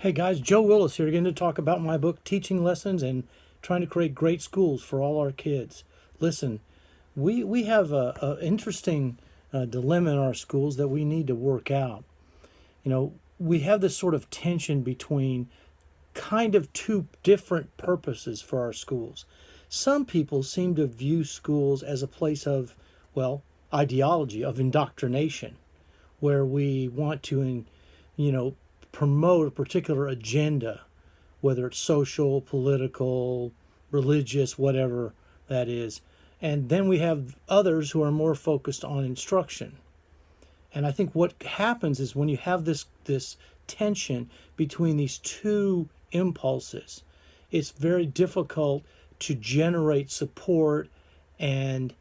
Hey guys, Joe Willis here again to talk about my book, Teaching Lessons and Trying to Create Great Schools for All Our Kids. Listen, we have a interesting dilemma in our schools that we need to work out. We have this sort of tension between kind of two different purposes for our schools. Some people seem to view schools as a place of, well, ideology, of indoctrination, where we want to, you know, promote a particular agenda, whether it's social, political, religious, whatever that is. And then we have others who are more focused on instruction. And I think what happens is when you have this tension between these two impulses, it's very difficult to generate support and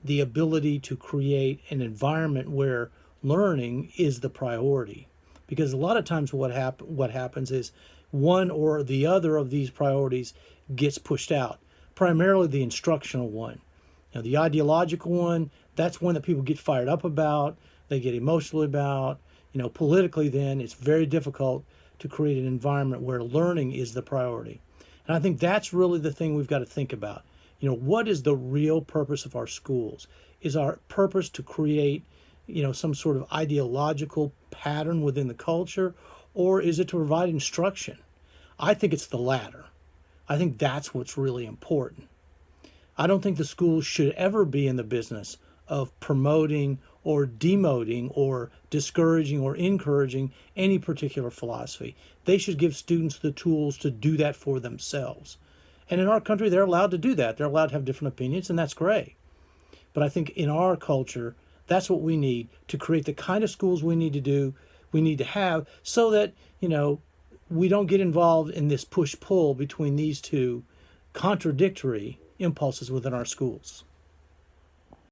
the ability to create an environment where learning is the priority. Because a lot of times what happens is one or the other of these priorities gets pushed out, primarily the instructional one. The ideological one, that's one that people get fired up about, they get emotional about. Politically then, it's very difficult to create an environment where learning is the priority. And I think that's really the thing we've got to think about. What is the real purpose of our schools? Is our purpose to create some sort of ideological pattern within the culture, or is it to provide instruction? I think it's the latter. I think that's what's really important. I don't think the schools should ever be in the business of promoting or demoting or discouraging or encouraging any particular philosophy. They should give students the tools to do that for themselves. And in our country, they're allowed to do that. They're allowed to have different opinions, and that's great. But I think in our culture, that's what we need to create the kind of schools we need to have so that, we don't get involved in this push-pull between these two contradictory impulses within our schools.